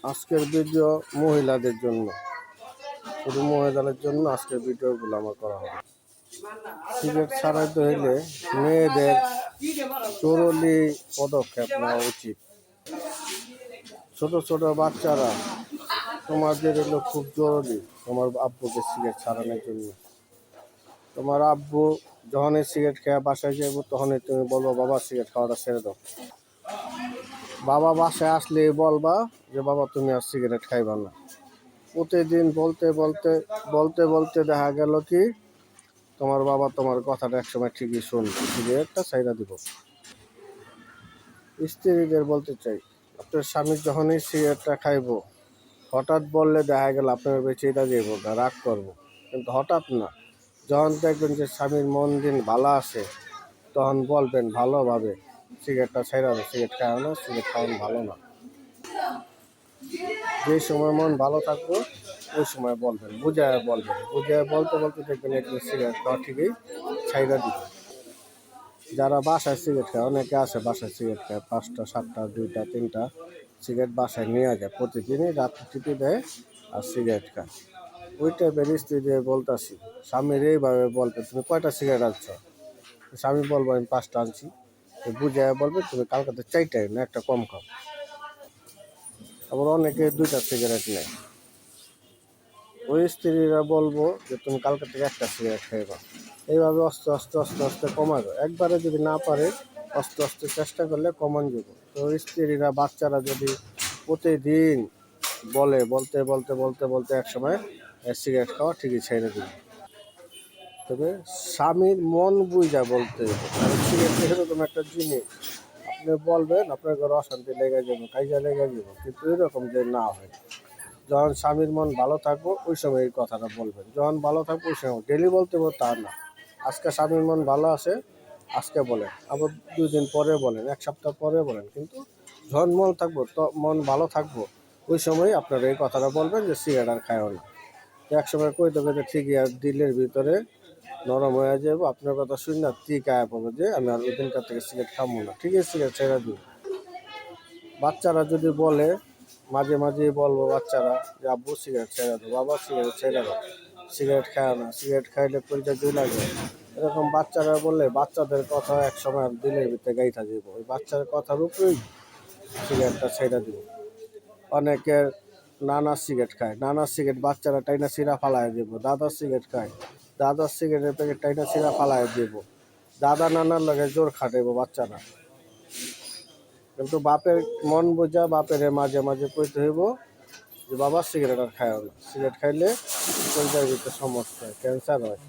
আজকের ভিডিও মহিলাদের জন্য, শুধু মহিলাদের জন্য আজকের ভিডিওগুলো আমার করা হবে। সিগারেট ছাড়াইতে হইলে মেয়েদের জরুরি পদক্ষেপ নেওয়া উচিত। ছোট ছোট বাচ্চারা, তোমাদের হলো খুব জরুরি তোমার আব্বুকে সিগারেট ছাড়ানোর জন্য। তোমার আব্বু যখনই সিগারেট খেয়ে বাসায় যাবো তখনই তুমি বলবো, বাবা সিগারেট খাওয়াটা ছেড়ে দাও। বাবা বাসায় আসলে বলবা যে, বাবা তুমি আর সিগারেট খাইবা না। প্রতিদিন বলতে বলতে বলতে বলতে দেখা গেল কি তোমার বাবা তোমার কথাটা একসময় ঠিকই শুনবে, সিগারেটটা ছাইড়া দিব। স্ত্রীদের বলতে চাই, আপনার স্বামী যখনই সিগারেটটা খাইবো, হঠাৎ বললে দেখা গেল আপনার বেঁচেটা যাইব, রাগ করবো, কিন্তু হঠাৎ না। যখন দেখবেন যে স্বামীর মন দিন ভালো আছে, তখন বলবেন ভালোভাবে, সিগারেটটা ছাইড়া দাও, সিগারেট খাওয়া না, সিগারেট খাওয়ানো ভালো না। যে সময় মন ভালো থাকবো ওই সময় বলবেন, বুঝায় বলবেন। বুঝায় বলতে বলতে দেখবেন একদিন সিগারেট খাওয়া ঠিকই ছাইড়া দিবেন। যারা বাসায় সিগারেট খায়, অনেকে আছে বাসায় সিগারেট খায়, 5টা 7টা 2টা 3টা সিগারেট বাসায় নিয়ে যায়, প্রতিদিনই রাত্রে টিপে দেয় আর সিগারেট খায়। ওই টাইপের স্ত্রীদের বলতেছি, স্বামীর এইভাবে বলবে, তুমি কয়টা সিগারেট আনছ? স্বামী বলবো আমি 5টা আনছি। বুঝায় বলবে, তুমি কালকাতে 4টাই না, একটা কম খাও। আবার অনেকে 2টা সিগারেট নেয়। ওই স্ত্রীরা বলবো যে তুমি কালকে থেকে একটা সিগারেট খাইবা। এইভাবে আস্তে আস্তে আস্তে আস্তে কমাবে। একবারে যদি না পারে আস্তে আস্তে চেষ্টা করলে কমান যাব। তো স্ত্রীরা, বাচ্চারা যদি প্রতিদিন বলে, বলতে বলতে বলতে বলতে একসময় সিগারেট খাওয়া ঠিকই ছেড়ে দিবে। তবে স্বামীর মন বুঝা বলতে হবে। সিগারেট এরকম একটা জিনিস, আপনি বলবেন আপনার ঘরে অশান্তি লেগে যাবে, কাইজা লেগে যাবে, কিন্তু এরকম যে না হয়। যখন স্বামীর মন ভালো থাকবো ওই সময় এই কথাটা বলবেন। যখন ভালো থাকবো ওই সময়, ডেলি বলতে বলতে তা না। আজকে স্বামীর মন ভালো আছে আজকে বলেন, আবার 2 দিন পরে বলেন, 1 সপ্তাহ পরে বলেন, কিন্তু যখন মন ভালো থাকবো ওই সময় আপনারা এই কথাটা বলবেন যে সিগারেট আর খায়ও না। এক সময় কইতে কইতে ঠিকই আর দিলের ভিতরে নরম হয়ে যাবো। আপনার কথা শুনি না ঠিক আয়া পাবো যে আমি আর ওই দিনকার থেকে সিগারেট খাবো না, ঠিকই সিগারেট ছেড়ে দিব। বাচ্চারা যদি বলে, মাঝে মাঝে বলবো বাচ্চারা যে, আব্বু সিগারেট ছেড়ে দাও, বাবা সিগারেট ছেড়ে দাও, সিগারেট খায় না, সিগারেট খাইলে পরিচা দুই লাগে। এরকম বাচ্চারা বললে বাচ্চাদের কথা এক সময় দিলের ভিতরে গাইথা দিব। ওই বাচ্চার কথার উপরেই সিগারেটটা ছেড়ে দিব। অনেকের নানা সিগারেট খায়, নানা সিগারেট বাচ্চারা টাইনা সিরা ফালাই দিব। দাদা সিগারেট খায়, দাদার সিগারেটের প্যাকেট টাইনা সিরা ফালাই দিব। দাদা নানার লগে জোর খাটাইব বাচ্চারা। কিন্তু বাপের মন বোঝা, বাপের মাঝে মাঝে কইতে হইব যে, বাবা সিগারেট আর খায় না, সিগারেট খাইলে পরিচয় দিতে সমস্যা হয়, ক্যান্সার হয়।